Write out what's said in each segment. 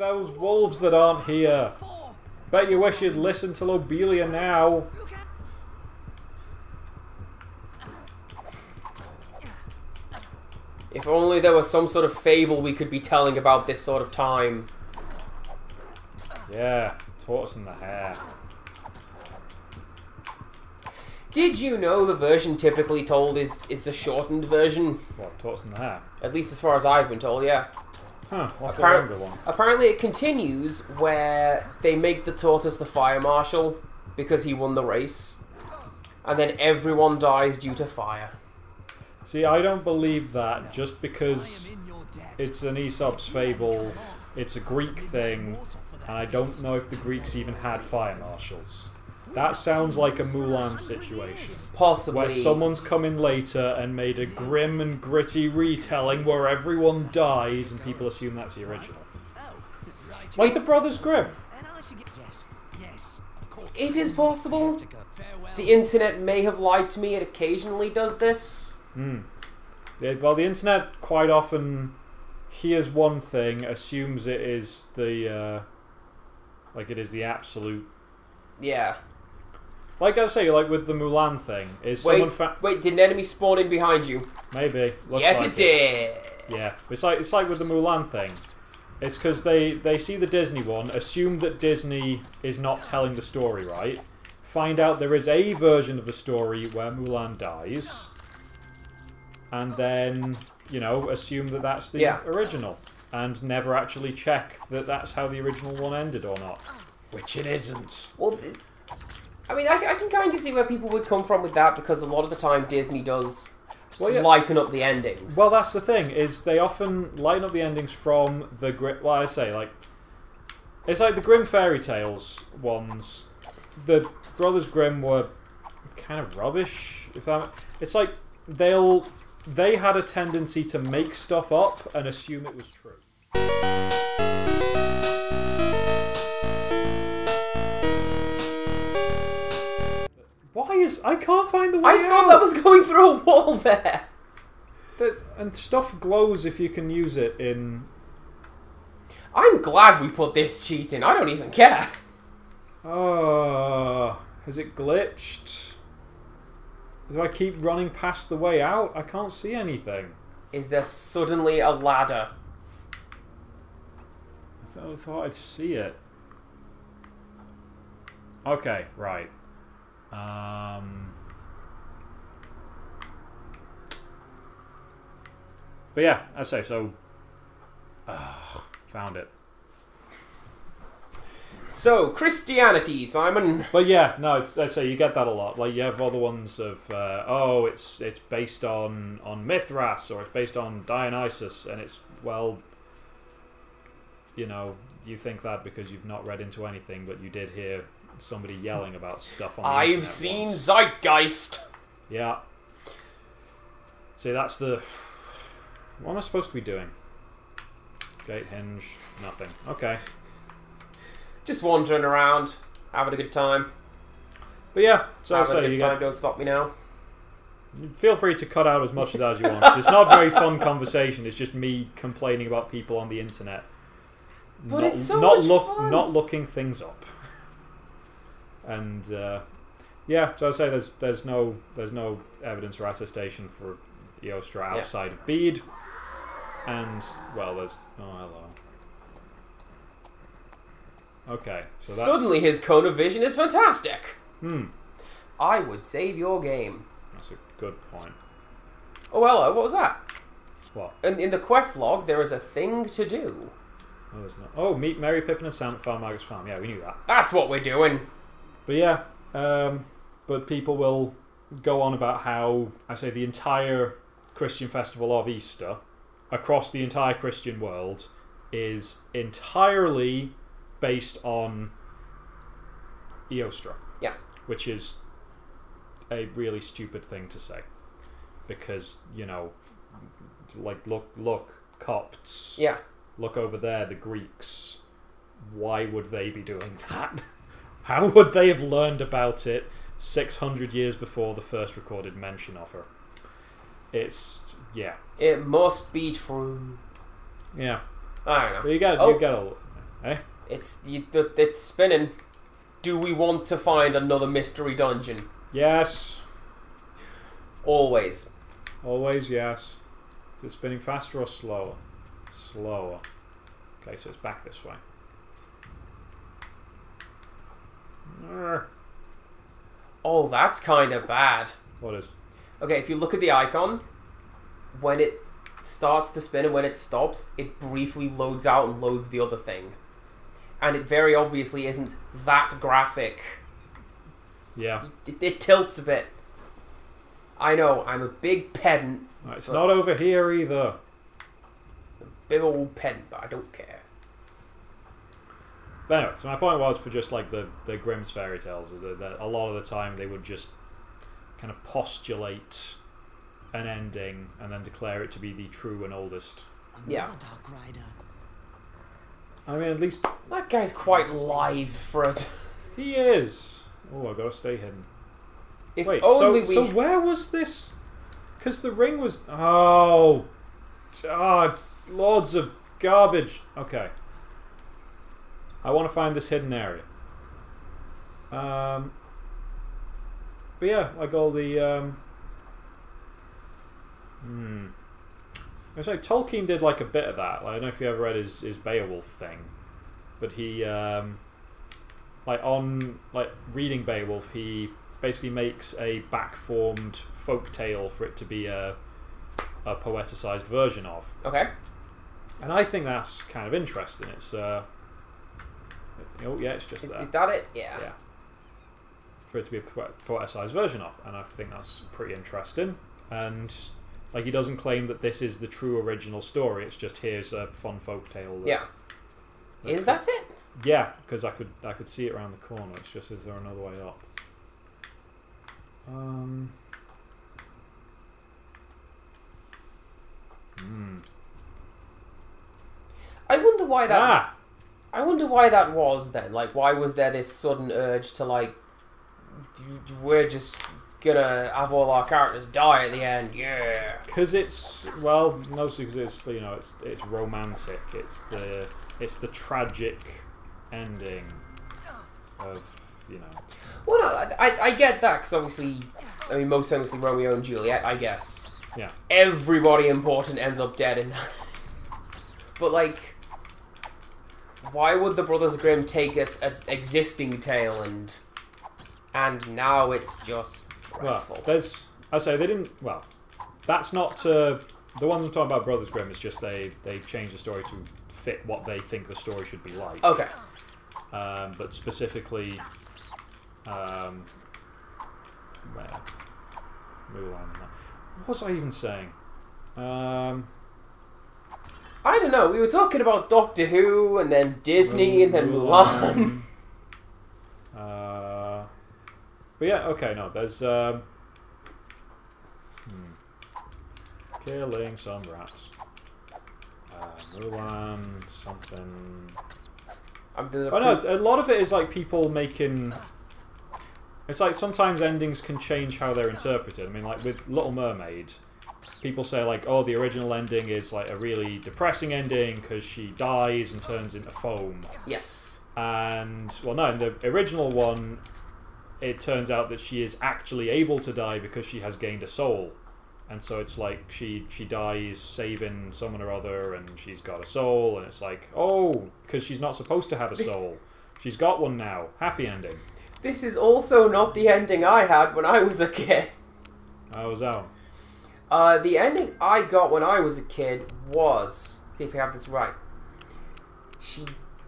those wolves that aren't here. Bet you wish you'd listen to Lobelia now. If only there was some sort of fable we could be telling about this sort of time. Yeah, tortoise in the hair. Did you know the version typically told is the shortened version? What, tortoise in the hair? At least as far as I've been told, yeah. Huh, what's the longer one? Apparently it continues where they make the tortoise the fire marshal because he won the race. And then everyone dies due to fire. See, I don't believe that just because it's an Aesop's fable, it's a Greek thing, and I don't know if the Greeks even had fire marshals. That sounds like a Mulan situation. Possibly. Where someone's come in later and made a grim and gritty retelling where everyone dies and people assume that's the original. Like the Brothers Grimm. It is possible. The internet may have lied to me. It occasionally does this. Yeah, well, the internet quite often hears one thing, assumes it is the like it is the absolute. Yeah. Like I say, like with the Mulan thing, is wait, someone wait, did an enemy spawn in behind you? Maybe. Yes, like it did. Yeah, it's like with the Mulan thing. It's because they see the Disney one, assume that Disney is not telling the story right, find out there is a version of the story where Mulan dies, and then, you know, assume that that's the original, and never actually check that that's how the original one ended or not. Which it isn't. Well, I mean, I can kind of see where people would come from with that, because a lot of the time Disney does lighten up the endings. Well, that's the thing, is they often lighten up the endings from the well, I say, like, it's like the Grimm fairy tales ones. The Brothers Grimm were kind of rubbish. If that, it's like they had a tendency to make stuff up and assume it was true. Why is... I can't find the way out! I thought that was going through a wall there! And stuff glows if you can use it in... I'm glad we put this cheat in. I don't even care. Has it glitched? Do I keep running past the way out? I can't see anything. Is there suddenly a ladder? I thought I'd see it. Okay, right. But yeah, I say so. Found it. So Christianity, Simon. But yeah, no, I say you get that a lot. Like you have other ones of oh, it's based on Mithras or it's based on Dionysus, and it's, well, you know, you think that because you've not read into anything, but you did hear somebody yelling about stuff on the internet I've seen once. Zeitgeist. Yeah. See, that's the... What am I supposed to be doing? Gate, hinge, nothing. Okay. Just wandering around, having a good time. But yeah, so having a good you time, don't stop me now. Feel free to cut out as much as you want. It's not a very fun conversation. It's just me complaining about people on the internet. But it's so much fun. Not looking things up. And yeah, so I say there's no evidence or attestation for Eostra outside of Bede, and well, there's hello. Okay, so that's... Suddenly his cone of vision is fantastic. I would save your game. That's a good point. Oh hello, what was that? What? In the quest log, there is a thing to do. Oh, there's not. Oh, meet Mary, Pippin, and Sam at Farmagus Farm. Yeah, we knew that. That's what we're doing. But yeah, but people will go on about how, I say, the entire Christian festival of Easter, across the entire Christian world, is entirely based on Eostra. Yeah. Which is a really stupid thing to say. Because, you know, like, look, Copts. Yeah. Look over there, the Greeks. Why would they be doing that? How would they have learned about it 600 years before the first recorded mention of her? It's, yeah. It must be true. Yeah. I don't know. But you get a... Eh? It's spinning. Do we want to find another mystery dungeon? Yes. Always. Always yes. Is it spinning faster or slower? Slower. Okay, so it's back this way. Oh, that's kind of bad. What is? Okay, if you look at the icon, when it starts to spin and when it stops, it briefly loads out and loads the other thing. And it very obviously isn't that graphic. Yeah. It tilts a bit. I know, I'm a big pedant. It's not over here either. A big old pedant, but I don't care. But anyway, so my point was for just like the Grimm's fairy tales is that a lot of the time they would just kind of postulate an ending and then declare it to be the true and oldest. Yeah. Dark Rider. I mean, at least That guy's quite lithe for it. he is. Oh, I've got to stay hidden. If Wait, only so where was this? Because the ring was... Oh, loads of garbage. Okay. I want to find this hidden area. But yeah, like all the... It's like Tolkien did like a bit of that. Like, I don't know if you ever read his Beowulf thing, but he reading Beowulf, he basically makes a back-formed folk tale for it to be a poeticized version of. Okay. And I think that's kind of interesting. It's oh yeah, it's just Is that it? Yeah. Yeah. For it to be a poeticized version of, and I think that's pretty interesting. And like, he doesn't claim that this is the true original story. It's just here's a fun folk tale. Yeah. Is that it? Yeah, because I could see it around the corner. It's just, is there another way up? I wonder why that. Ah! I wonder why that was then. Like, why was there this sudden urge to like, we're just gonna have all our characters die at the end? Yeah. Because it's, well, mostly because it's, you know, it's romantic. It's the tragic ending of, you know. Well, no, I get that, because obviously, I mean, most famously Romeo and Juliet, I guess. Yeah. Everybody important ends up dead in that. But like, why would the Brothers Grimm take an existing tale and now it's just dreadful? Well, I say they didn't. Well, that's not the one I'm talking about. Brothers Grimm is just they changed the story to fit what they think the story should be like. Okay. But specifically, Mulan. What was I even saying? I don't know. We were talking about Doctor Who, and then Disney, and then Mulan. But yeah, okay, no, there's killing some rats. Mulan, something. No, a lot of it is like people making. It's like sometimes endings can change how they're interpreted. I mean, like with Little Mermaid, people say like, oh, the original ending is like a really depressing ending because she dies and turns into foam. Yes. And, well, no, in the original one, it turns out that she is actually able to die because she has gained a soul. And so it's like she dies saving someone or other and she's got a soul, and it's like, oh, because she's not supposed to have a soul. She's got one now. Happy ending. This is also not the ending I had when I was a kid. How was that? The ending I got when I was a kid was... Let's see if I have this right.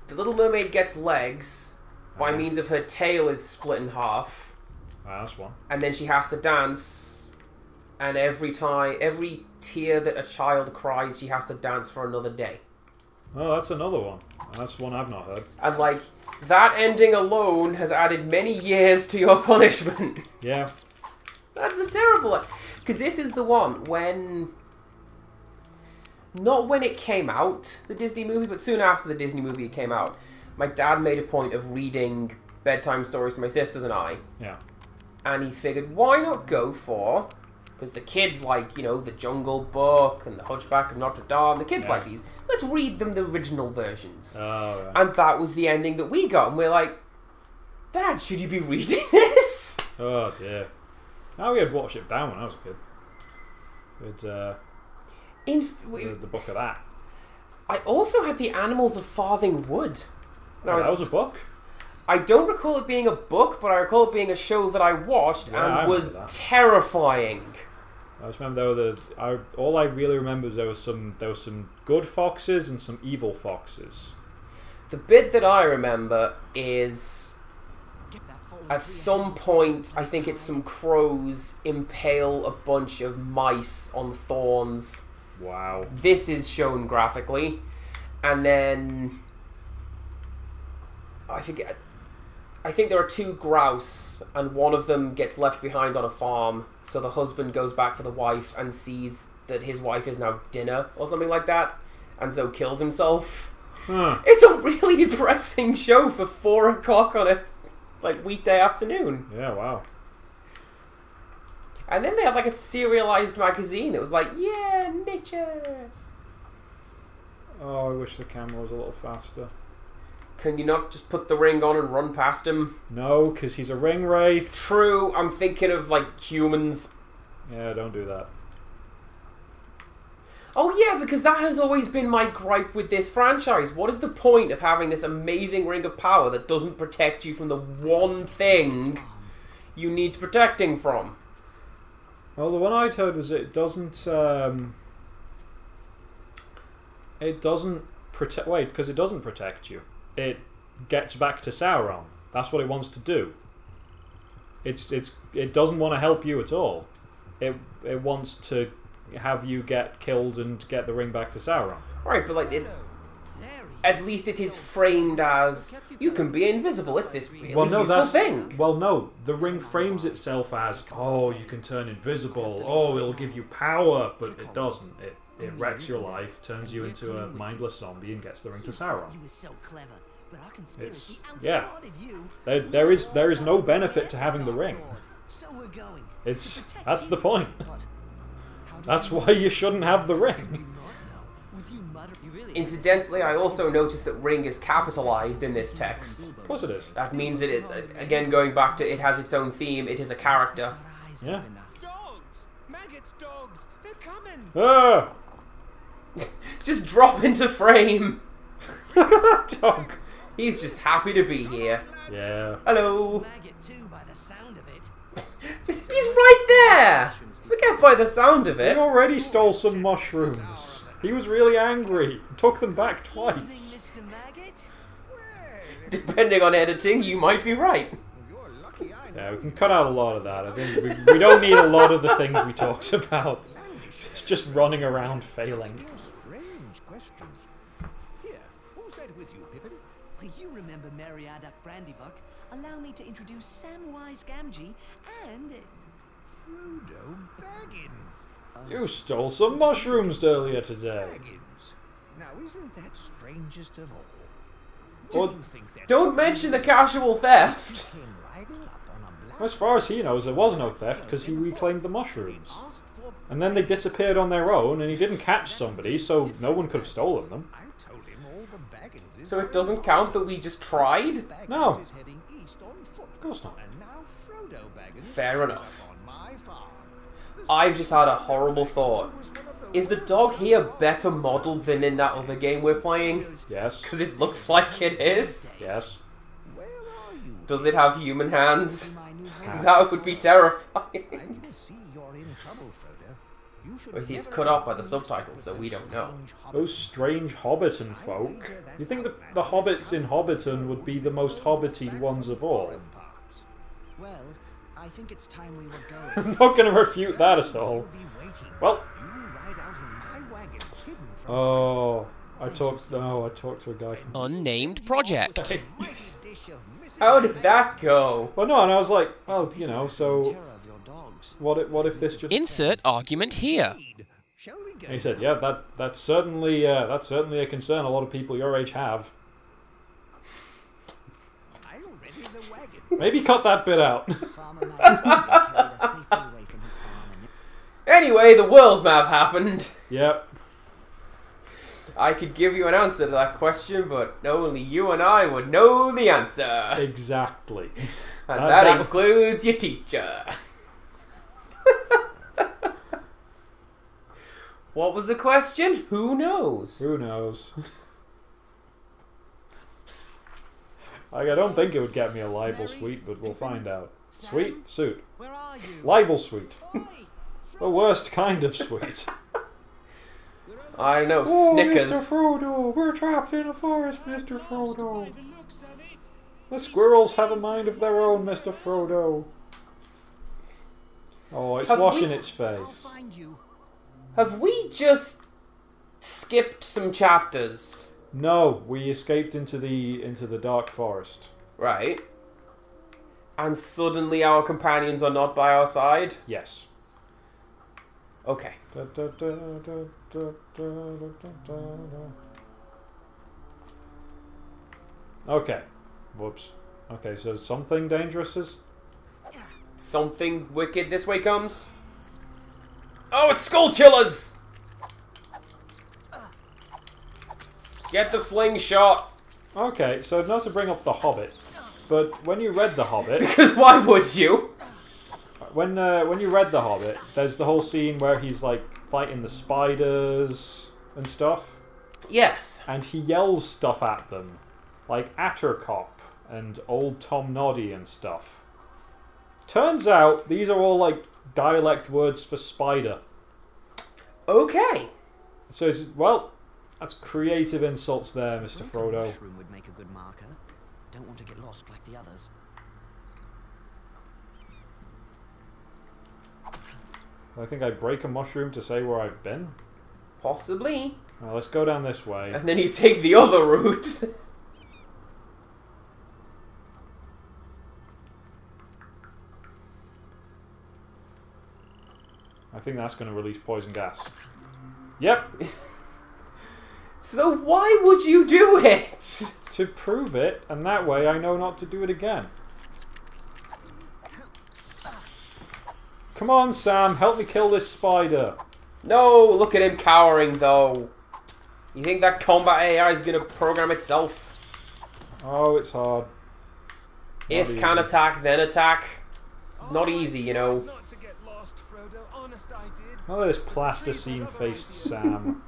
The Little Mermaid gets legs by means of her tail is split in half. That's one. And then she has to dance, and every tear that a child cries, she has to dance for another day. Oh, that's another one. That's one I've not heard. And like, that ending alone has added many years to your punishment. Yeah. That's a terrible one. Because this is the one when... Not when it came out, the Disney movie, but soon after the Disney movie came out. My dad made a point of reading bedtime stories to my sisters and I. Yeah. And he figured, why not go for Because the kids like, you know, the Jungle Book and the Hunchback of Notre Dame. The kids like these. Let's read them the original versions. Oh, right. And that was the ending that we got. And we're like, Dad, should you be reading this? Oh, dear. Now we had Watership Down when I was a kid. With the book of that. I also had The Animals of Farthing Wood. That was a book? I don't recall it being a book, but I recall it being a show that I watched and was terrifying. I just remember all I really remember is there was some good foxes and some evil foxes. The bit that I remember is at some point, I think it's some crows impale a bunch of mice on thorns. Wow. This is shown graphically. And then I think there are 2 grouse, and one of them gets left behind on a farm, so the husband goes back for the wife and sees that his wife is now dinner, or something like that, and so kills himself. Huh. It's a really depressing show for 4 o'clock on a weekday afternoon. Yeah, wow. And then they have like a serialized magazine that was like, yeah, nature. Oh, I wish the camera was a little faster. Can you not just put the ring on and run past him? No, because he's a ring wraith. True, I'm thinking of, like, humans. Yeah, don't do that. Oh yeah, because that has always been my gripe with this franchise. What is the point of having this amazing ring of power that doesn't protect you from the one thing you need protecting from? Well, the one I'd heard was it doesn't protect... Wait, because it doesn't protect you. It gets back to Sauron. That's what it wants to do. It doesn't want to help you at all. It wants to have you get killed and get the ring back to Sauron. Right, but at least it is framed as you can be invisible. It's this really useful thing. Well, no, the ring frames itself as, oh, you can turn invisible. Oh, it'll give you power, but it doesn't. It wrecks your life, turns you into a mindless zombie, and gets the ring to Sauron. It's there is no benefit to having the ring. That's the point. That's why you shouldn't have the ring. Incidentally, I also noticed that ring is capitalized in this text. Of course it is. That means that it, again, going back to it has its own theme, it is a character. Yeah. Dogs! Maggots, dogs! They're coming! Ah! Just drop into frame. Look at that dog. He's just happy to be here. Yeah. Hello. He's right there. Forget by the sound of it. He already stole some mushrooms. He was really angry. Took them back twice. Depending on editing, you might be right. Yeah, we can cut out a lot of that. I think we don't need a lot of the things we talked about. It's just running around failing. Strange questions. Here, who's that with you, Pippin? You remember Mariadak Brandybuck? Allow me to introduce Samwise Gamgee and... Frodo Baggins. You stole some mushrooms earlier today. Baggins. Now, isn't that strangest of all? Don't mention the casual theft. As far as he knows, there was no theft because he reclaimed the mushrooms. And then they disappeared on their own, and he didn't catch somebody, so no one could have stolen them. So it doesn't count that we just tried? No. Of course not. Fair enough. I've just had a horrible thought. Is the dog here better modelled than in that other game we're playing? Yes. Because it looks like it is? Yes. Does it have human hands? That would be terrifying. Oh, see, it's cut off by the subtitles, so we don't know. Those strange Hobbiton folk. You think the hobbits in Hobbiton would be the most hobbity ones of all? Well, I think it's time we were going. I'm not going to refute that at all. Well. Oh, I talked to a guy from Unnamed Project. How did that go? Well, no, and I was like, well, you know, so what if this just insert argument here? And he said, yeah, that's certainly a concern a lot of people your age have. Maybe cut that bit out. Anyway, the world map happened. Yep. I could give you an answer to that question, but only you and I would know the answer. Exactly. And that includes your teacher. What was the question? Who knows? Who knows? I don't think it would get me a libel suite, but we'll find out. Sweet suit. Where are you? Libel suite. Oi, The worst kind of suite. I don't know, Oh, Snickers. Mr. Frodo, we're trapped in a forest, Mr. Frodo. The squirrels have a mind of their own, Mr. Frodo. Oh, it's Have washing we- its I'll face. find you. Have we just skipped some chapters? No, we escaped into the dark forest. Right. And suddenly our companions are not by our side? Yes. Okay. Okay. Whoops. Okay, so something dangerous is... Something wicked this way comes. Oh, it's Skull Chillers! Get the slingshot! Okay, so not to bring up The Hobbit, but when you read The Hobbit... Because why would you? When you read The Hobbit, there's the whole scene where he's, like, fighting the spiders and stuff. Yes. And he yells stuff at them. Like Attercop and Old Tom Noddy and stuff. Turns out, these are all, like, dialect words for spider. Okay. So, well, that's creative insults there, Mr. Frodo. Mushroom would make a good marker. Don't want to get lost like the others. I think I break a mushroom to say where I've been. Possibly. Now, let's go down this way. And then you take the other route. I think that's going to release poison gas. Yep. So why would you do it? To prove it, and that way I know not to do it again. Come on, Sam, help me kill this spider. No, look at him cowering though. You think that combat AI is going to program itself? Oh, it's hard. If Not can easy. attack, then attack. It's not easy, you know. Not to get lost, Frodo. Honest, I did. Look at this plasticine-faced Sam.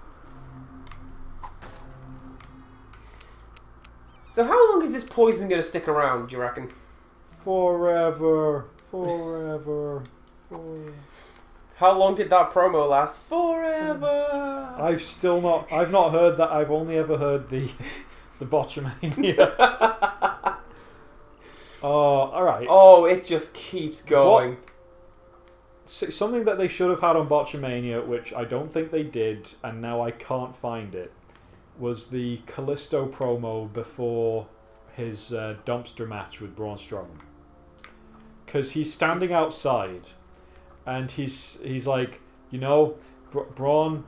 So how long is this poison going to stick around, do you reckon? Forever. Forever. Forever. How long did that promo last? Forever! I've not heard that. I've only ever heard the Botchamania. Oh, alright. Oh, it just keeps going. Something that they should have had on Botchamania, which I don't think they did, and now I can't find it, was the Callisto promo before his dumpster match with Braun Strowman. Because he's standing outside, and he's like, you know, Braun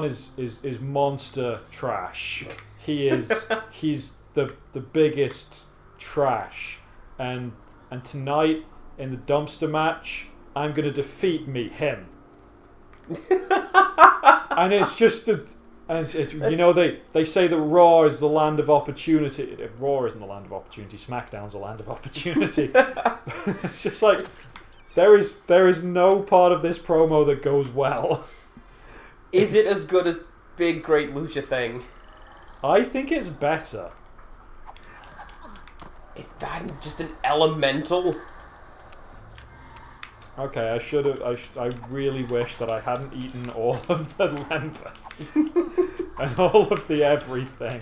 is monster trash. He's the biggest trash, and tonight in the dumpster match, I'm gonna defeat him. And it's just you know, they say that Raw is the land of opportunity. Raw isn't the land of opportunity. SmackDown's the land of opportunity. It's just like there is no part of this promo that goes well. Is it as good as Big Great Lucha Thing? I think it's better. Is that just an elemental? Okay, I should have. I really wish that I hadn't eaten all of the lembas and all of the everything.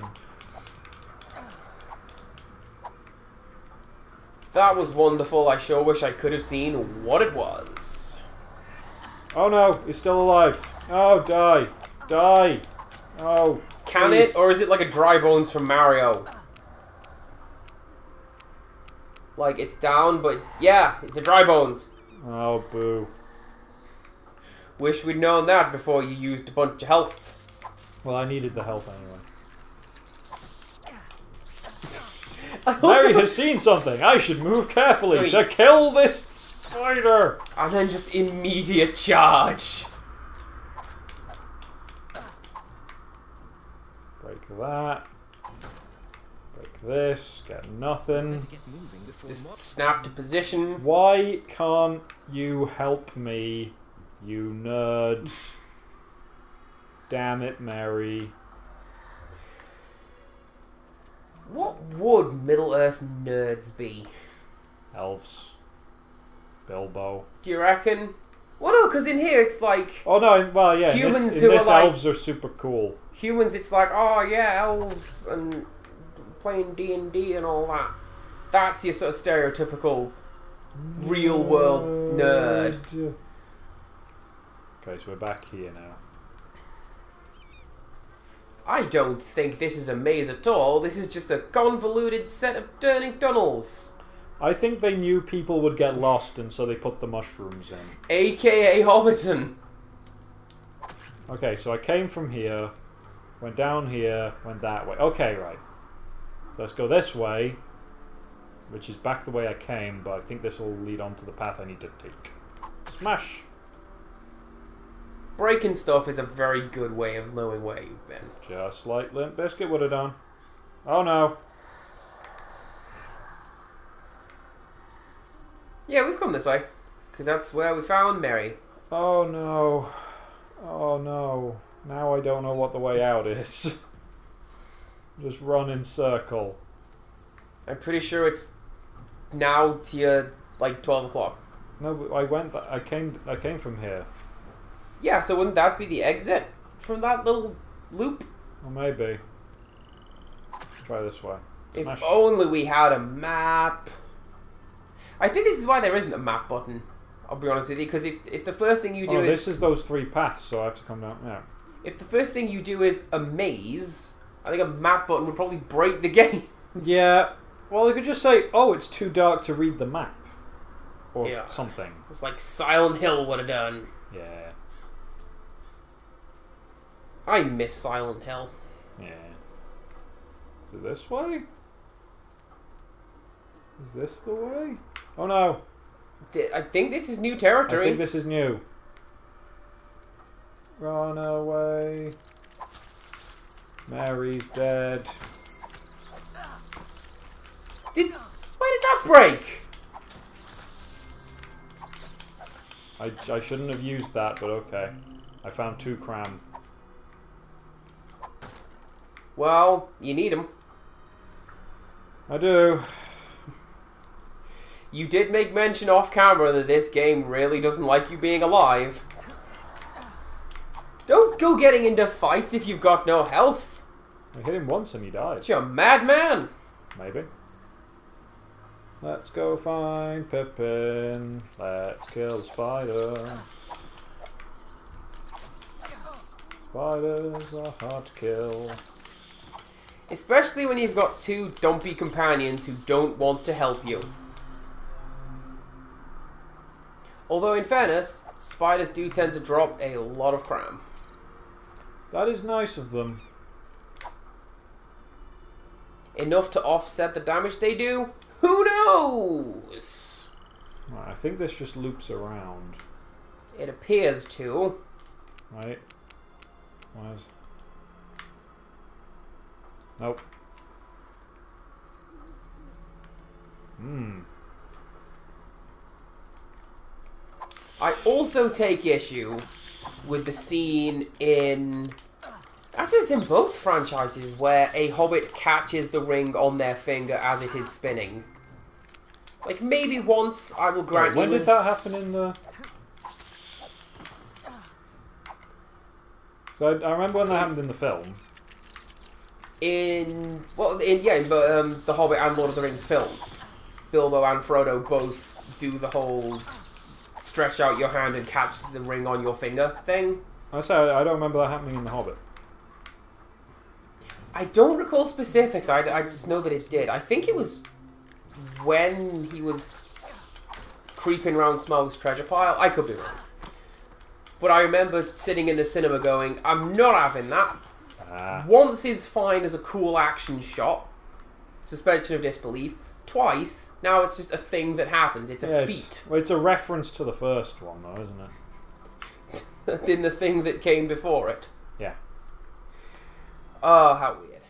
That was wonderful. I sure wish I could have seen what it was. Oh no, he's still alive. Oh, die, die. Oh, Can please. it, or is it like a dry bones from Mario? Like it's down, but yeah, it's a dry bones. Oh, boo. Wish we'd known that before you used a bunch of health. Well, I needed the health anyway. I Mary also- has seen something. I should move carefully Wait. to kill this spider. And then just immediate charge. that. Break this. Get nothing. Better get moving before Just snap to position. Why can't you help me, you nerd? Damn it, Mary. What would Middle-earth nerds be? Elves. Bilbo. Do you reckon? Well, no, because in here it's like... Oh no, well yeah, Humans in who this are like- elves are super cool. Humans, it's like, oh yeah, elves and playing D&D and all that. That's your sort of stereotypical real-world nerd. Okay, so we're back here now. I don't think this is a maze at all. This is just a convoluted set of turning tunnels. I think they knew people would get lost and so they put the mushrooms in. AKA Hobbiton. Okay, so I came from here, went down here, went that way. Okay, right. So let's go this way, which is back the way I came, but I think this will lead on to the path I need to take. Smash! Breaking stuff is a very good way of knowing where you've been. Just like Limp Bizkit would have done. Oh no. Yeah, we've come this way. Because that's where we found Mary. Oh no. Oh no. Now I don't know what the way out is. Just run in circle. I'm pretty sure it's now to your, like, 12 o'clock. No, but I came from here. Yeah, so wouldn't that be the exit from that little loop? Or maybe. Let's try this way. If Smash. only we had a map. I think this is why there isn't a map button. I'll be honest with you, because if the first thing you do is... this is those 3 paths, so I have to come down. Yeah. If the first thing you do is a maze, I think a map button would probably break the game. Yeah. Well, they could just say, oh, it's too dark to read the map. Or Yeah. something. It's like Silent Hill would have done. Yeah. I miss Silent Hill. Yeah. Is it this way? Is this the way? Oh no. I think this is new I territory. think this is new. Run away. Mary's dead. Why did that break? I shouldn't have used that, but okay. I found 2 cram. Well, you need them. I do. You did make mention off camera that this game really doesn't like you being alive. Don't go getting into fights if you've got no health. I hit him once and he died. You're a madman. Maybe. Let's go find Pippin. Let's kill the spider. Spiders are hard to kill. Especially when you've got 2 dumpy companions who don't want to help you. Although, in fairness, spiders do tend to drop a lot of cram. That is nice of them. Enough to offset the damage they do? Who knows? Right, I think this just loops around. It appears to. Right? Where's... Nope. I also take issue with the scene in... Actually, it's in both franchises where a hobbit catches the ring on their finger as it is spinning. Like, maybe once I will grant you... When did that happen in the... So I remember when that happened in the film. In the Hobbit and Lord of the Rings films, Bilbo and Frodo both do the whole stretch out your hand and catch the ring on your finger thing. I say I don't remember that happening in the Hobbit. I don't recall specifics. I just know that it did. I think it was when he was creeping around Smaug's treasure pile. I could be wrong. But I remember sitting in the cinema going, I'm not having that. Once is fine as a cool action shot. Suspension of disbelief. Twice, now it's just a thing that happens. It's a feat. It's a reference to the first one, though, isn't it? In the thing that came before it. Yeah. Oh, how weird.